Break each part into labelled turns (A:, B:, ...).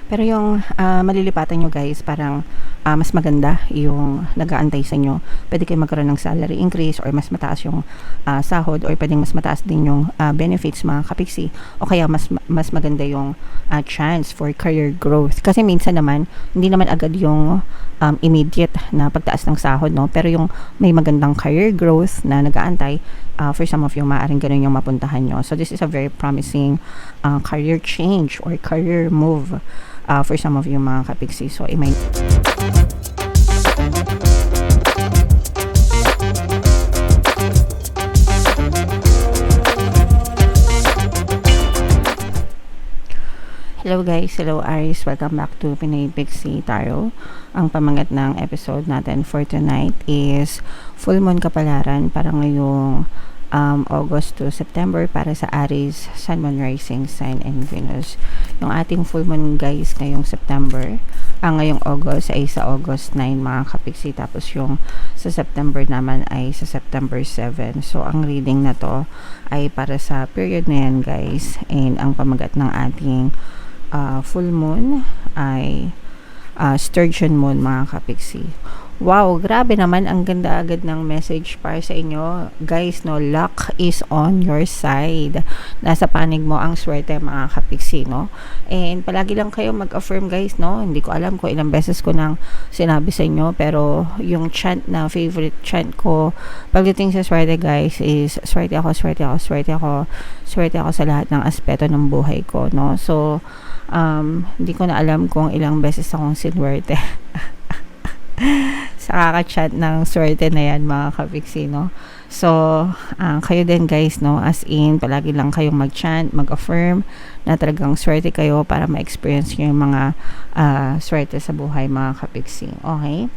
A: Pero yung malilipatan nyo guys, parang mas maganda yung nag-aantay sa inyo. Pwede kayo magkaroon ng salary increase or mas mataas yung sahod, or pwedeng mas mataas din yung benefits mga kapiksi, o kaya mas maganda yung chance for career growth. Kasi minsan naman, hindi naman agad yung immediate na pagtaas ng sahod, no? Pero yung may magandang career growth na nag-aantay, for some of you, maaaring ganun yung mapuntahan nyo. So this is a very promising career change or career move for some of you mga kapiksi. So hello guys, hello Aries, welcome back to Pinay Pixie Tarot. Ang pamagat ng episode natin for tonight is full moon kapalaran para ngayong August to September para sa Aries, Sun, Moon, Rising Sign, and Venus. Yung ating full moon guys ngayong September, ngayong August ay sa August 9 mga kapiksi, tapos yung sa September naman ay sa September 7. So ang reading na to ay para sa period na yan guys, and ang pamagat ng ating full moon ay Sturgeon moon mga kapiksi. Wow, grabe naman, ang ganda agad ng message para sa inyo. Guys, no, luck is on your side. Nasa panig mo ang swerte mga kapiksi, no? And palagi lang kayo mag-affirm guys, no? Hindi ko alam kung ilang beses ko nang sinabi sa inyo, pero yung chant na favorite chant ko pagdating sa swerte guys is swerte ako, swerte ako, swerte ako, swerte ako sa lahat ng aspeto ng buhay ko, no? So, hindi ko na alam kung ilang beses akong sinwerte. Sa kaka-chat ng swerte na yan mga kapiksi, no? So kayo din guys, no, as in palagi lang kayong mag-chant, mag-affirm na talagang swerte kayo para ma-experience nyo yung mga swerte sa buhay mga kapiksi. Okay?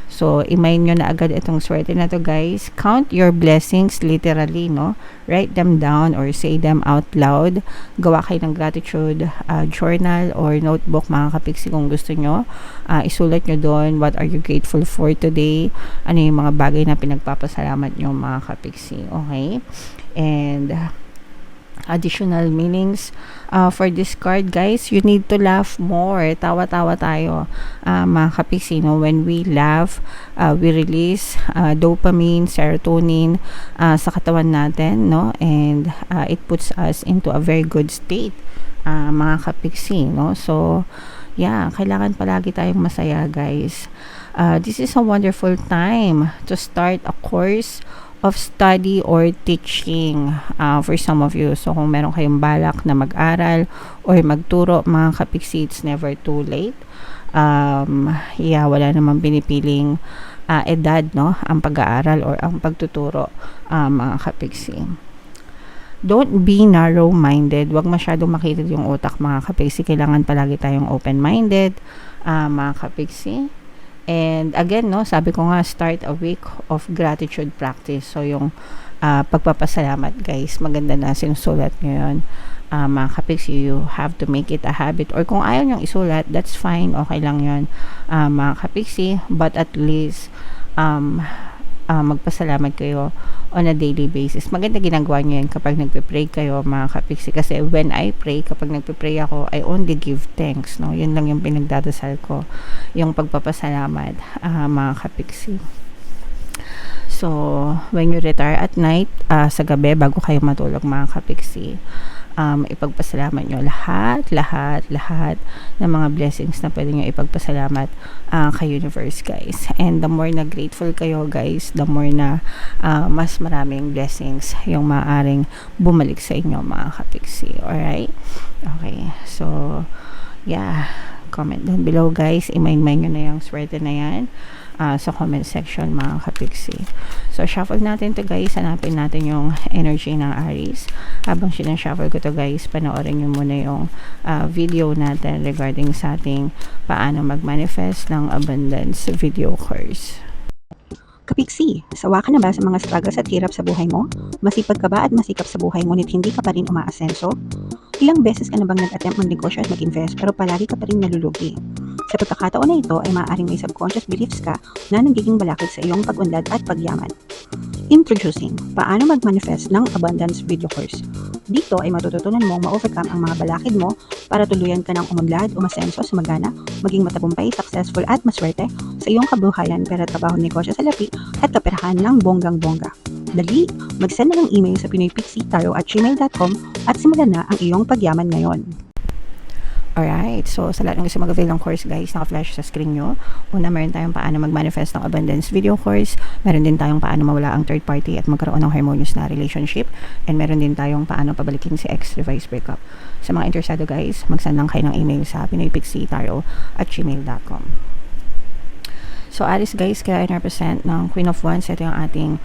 A: So, imayin nyo na agad itong swerte na to guys. Count your blessings literally, no? Write them down or say them out loud. Gawa kayo ng gratitude journal or notebook mga kapiksi kung gusto nyo. Isulat nyo doon, what are you grateful for today? Ano yung mga bagay na pinagpapasalamat nyo mga kapiksi. Okay? And additional meanings for this card guys, you need to laugh more. Tawa-tawa tayo mga kapiksi, no? When we laugh, we release dopamine, serotonin sa katawan natin, no? And it puts us into a very good state mga kapiksi, no? So yeah, kailangan palagi tayong masaya guys. This is a wonderful time to start a course of study or teaching for some of you. So kung meron kayong balak na mag-aral or magturo mga kapiksi, it's never too late. Wala namang pinipiling edad, no, ang pag-aaral or ang pagtuturo mga kapiksi. Don't be narrow-minded. Huwag masyadong makitid yung utak mga kapiksi. Kailangan palagi tayong open-minded mga kapiksi. And again, no, sabi ko nga, start a week of gratitude practice. So yung pagpapasalamat guys, maganda na sinusulat nyo yun mga kapiksi. You have to make it a habit, or kung ayaw nyong isulat, that's fine, okay lang yun mga kapiksi. But at least magpasalamat kayo on a daily basis. Maganda ginagawa nyo yan kapag nagpe-pray kayo mga kapiksi, kasi when I pray, kapag nagpe-pray ako, I only give thanks, no? Yun lang yung pinagdadasal ko, yung pagpapasalamat mga kapiksi. So when you retire at night, sa gabi bago kayo matulog mga kapiksi, ipagpasalamat nyo lahat ng mga blessings na pwede nyo ipagpasalamat kay universe guys. And the more na grateful kayo guys, the more na mas maraming blessings yung maaaring bumalik sa inyo mga kapiksi. Alright? Okay. So yeah, comment down below guys, i-mind nyo na yung swerte na yan sa comment section mga kapiksi. So shuffle natin to guys, hanapin natin yung energy ng Aries. Habang sinashuffle ko to guys, panoorin nyo muna yung video natin regarding sa ating paano mag-manifest ng abundance video course.
B: Kapiksi, sawa ka na ba sa mga struggles at hirap sa buhay mo? Masipag ka ba at masikap sa buhay ngunit hindi ka pa rin umaasenso? Ilang beses ka na bang nag-attempt mag-negosyo at mag-invest pero palagi ka pa rin nalulugi? Sa pagkakataon na ito ay maaaring may subconscious beliefs ka na nagiging balakid sa iyong pag-unlad at pagyaman. Introducing, paano mag-manifest ng abundance video course. Dito ay matututunan mong ma-overcome ang mga balakid mo para tuluyan ka ng umunlad, umasenso, sumagana, maging matagumpay, successful at maswerte sa iyong kabuhayan, pera, trabaho, negosyo, salapi at kaperahan ng bonggang-bongga. Dali, mag-send na ng email sa pinoypixie@gmail.com at simulan na ang iyong pagyaman ngayon.
A: Alright, so sa lahat ng gusto mag-avail ng course guys, naka-flash sa screen nyo. Una, meron tayong paano mag-manifest ng abundance video course. Meron din tayong paano mawala ang third party at magkaroon ng harmonious na relationship. And meron din tayong paano pabalikin si ex-revised breakup. Sa mga interesado guys, mag-send lang kayo ng email sa pinoypixie@gmail.com. So, Aries guys, kaya represent ng Queen of Wands. Ito yung ating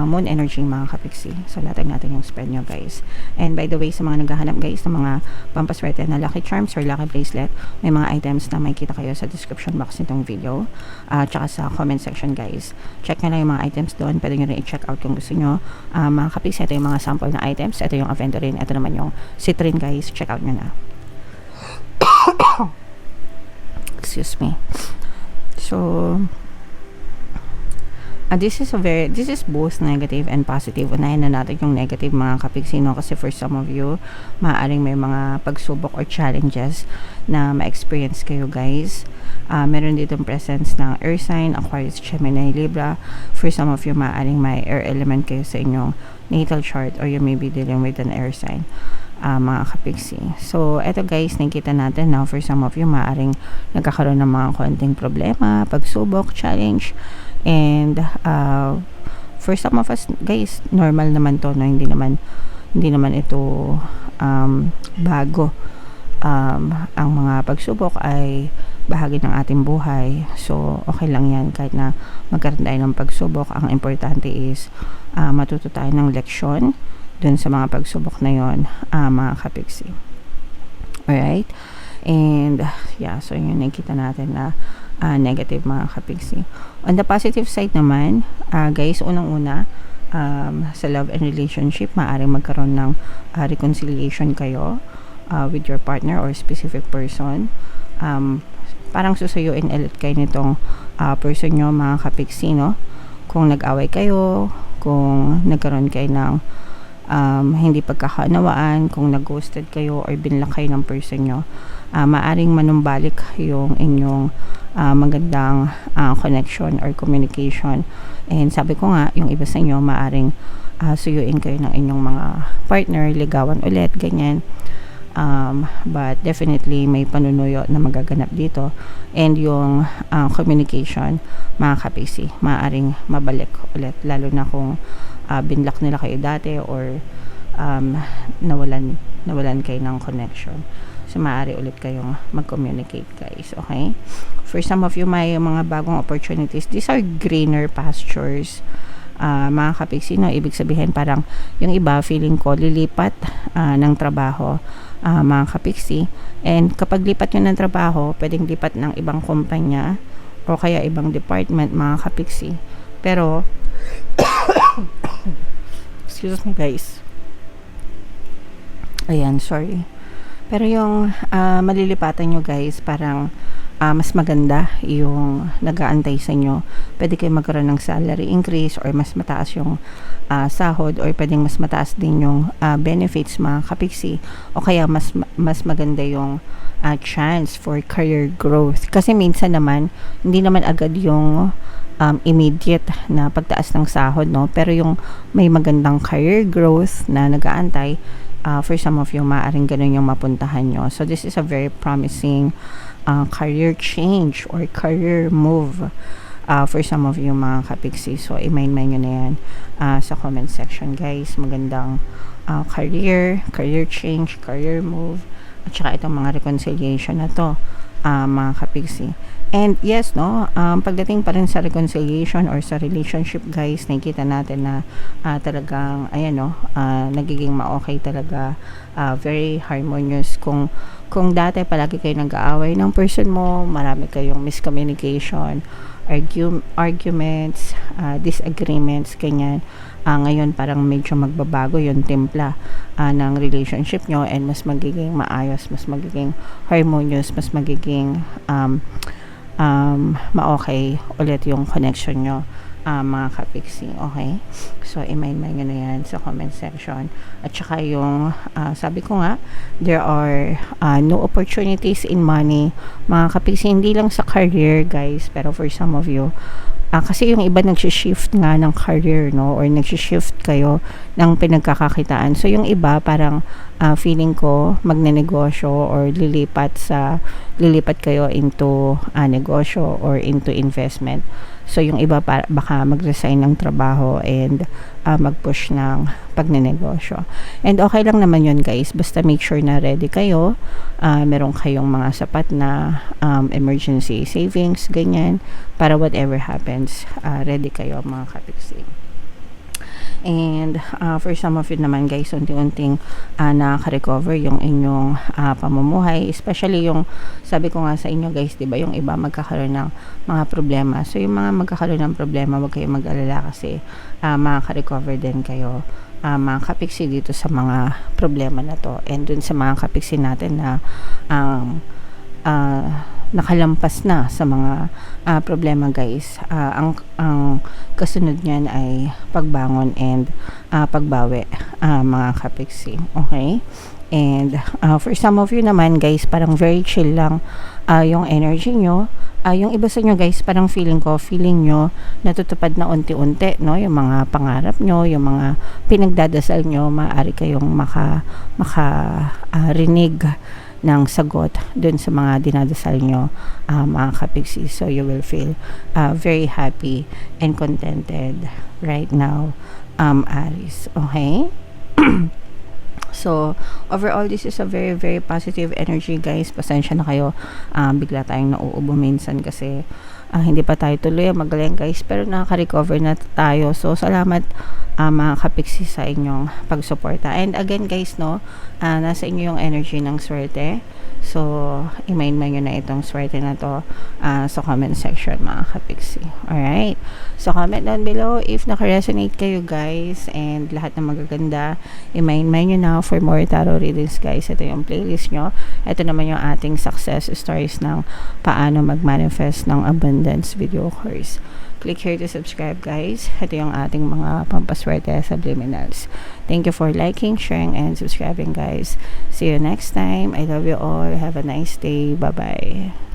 A: moon energy mga kapiksi. So, latag natin yung spread nyo guys. And by the way, sa mga naghahanap guys ng mga pampaswerte na lucky charms or lucky bracelet, may mga items na may kita kayo sa description box nitong video. Tsaka sa comment section guys. Check nyo lang yung mga items doon. Pwede nyo rin i-check out kung gusto nyo. Mga kapiksi, ito yung mga sample na items. Ito yung Aventurine. Ito naman yung Citrine guys. Check out nyo na. Excuse me. So, this is both negative and positive. Unahin na natin yung negative mga kapiksino kasi for some of you, maaaring may mga pagsubok or challenges na ma-experience kayo guys. Meron ditong presence ng air sign, Aquarius, Gemini, Libra. For some of you, maaaring may air element kayo sa inyong natal chart or you may be dealing with an air sign. Mga kapiksi. So, eto guys, nakikita natin na for some of you, maaaring nagkakaroon ng mga konting problema, pagsubok, challenge, and for some of us guys, normal naman to, no? Hindi naman ito bago. Ang mga pagsubok ay bahagi ng ating buhay. So, okay lang yan kahit na magkaroon tayo ng pagsubok. Ang importante is matuto tayo ng leksyon dun sa mga pagsubok na yon, mga kapiksi. Alright? And, yeah, so yun nakikita natin na negative mga kapiksi. On the positive side naman, guys, unang-una, sa love and relationship, maaaring magkaroon ng reconciliation kayo with your partner or specific person. Parang susuyuin ulit kayo nitong person nyo, mga kapiksi, no? Kung nag-away kayo, kung nagkaroon kayo ng hindi pagkakaunawaan, kung nag-ghosted kayo or binlock kayo ng person nyo, maaring manumbalik yung inyong magandang connection or communication. And sabi ko nga, yung iba sa inyo maaring suyuin kayo ng inyong mga partner, ligawan ulit, ganyan. But definitely may panunuyo na magaganap dito, and yung communication, mga kapisi, maaring mabalik ulit, lalo na kung binlock nila kayo dati or nawalan kayo ng connection. So maaari ulit kayong mag-communicate guys, okay? For some of you, may mga bagong opportunities. These are greener pastures, mga kapiksi, no? Ibig sabihin parang yung iba feeling ko lilipat ng trabaho, mga kapiksi, and kapag lipat nyo ng trabaho, pwedeng lipat ng ibang kumpanya o kaya ibang department, mga kapiksi. Pero excuse me guys, ayan, sorry. Pero yung malilipatan nyo guys, parang mas maganda yung nag-aantay sa inyo. Pwede kayo magkaroon ng salary increase or mas mataas yung sahod, or pwedeng mas mataas din yung benefits, mga kapiksi, o kaya mas maganda yung chance for career growth. Kasi minsan naman, hindi naman agad yung immediate na pagtaas ng sahod, no? Pero yung may magandang career growth na nag-aantay, for some of you, maaaring ganun yung mapuntahan nyo. So, this is a very promising career change or career move for some of you, mga kapiksi. So, i-mind nyo na yan sa comment section, guys. Magandang career change, career move, at saka itong mga reconciliation na to, mga kapiksi. And yes, no, pagdating pa rin sa reconciliation or sa relationship, guys, nakikita natin na talagang, ayan, no, nagiging ma-okay talaga, very harmonious. Kung dati palagi kayo nag-aaway ng person mo, marami kayong miscommunication, arguments, disagreements, ganyan. Ngayon parang medyo magbabago yung timpla ng relationship nyo, and mas magiging maayos, mas magiging harmonious, mas magiging ma-okay ulit yung connection nyo mga kapiksi, okay? So, i-mind nyo na yan sa comment section. At saka yung, sabi ko nga, there are new opportunities in money, mga kapiksi, hindi lang sa career, guys, pero for some of you, kasi yung iba nagsishift nga ng career, no? Or nagsishift kayo ng pinagkakakitaan. So, yung iba parang feeling ko magnenegosyo or lilipat kayo into negosyo or into investment. So, yung iba baka mag-resign ng trabaho and mag-push ng pagnenegosyo. And okay lang naman yun, guys. Basta make sure na ready kayo. Meron kayong mga sapat na emergency savings, ganyan. Para whatever happens, ready kayo, mga kapiksi. And for some of you naman, guys, unti-unting nakaka-recover yung inyong pamumuhay, especially yung sabi ko nga sa inyo, guys, 'di ba, yung iba magkakaroon ng mga problema. So yung mga magkakaroon ng problema, wag kayong mag-alala kasi makaka-recover din kayo, mga kapiksi, dito sa mga problema na to. And dun sa mga kapiksi natin na nakalampas na sa mga problema, guys, ang kasunod niyan ay pagbangon and pagbawi, mga kapiksi, okay? And for some of you naman, guys, parang very chill lang yung energy nyo. Yung iba sa inyo, guys, parang feeling nyo natutupad na unti-unti, no? Yung mga pangarap nyo, yung mga pinagdadasal nyo, maaari kayong rinig ng sagot dun sa mga dinadasal nyo, mga kapiksi. So you will feel very happy and contented right now, Aries, okay? So overall, this is a very very positive energy, guys. Pasensya na kayo, bigla tayong nauubo minsan kasi hindi pa tayo tuloy magaling, guys, pero nakaka-recover na tayo. So salamat, mga kapiksi, sa inyong pagsuporta. And again, guys, no, nasa inyo yung energy ng swerte. So i-mind nyo na itong swerte na to sa comment section, mga kapiksi. Alright, so comment down below if naka-resonate kayo, guys, and lahat ng magaganda, i-mind nyo na for more tarot readings, guys. Ito yung playlist nyo. Ito naman yung ating success stories ng paano mag-manifest ng abundance video course. Click here to subscribe, guys. Ito yung ating mga pampaswerte subliminals. Thank you for liking, sharing, and subscribing, guys. See you next time. I love you all. Have a nice day. Bye-bye.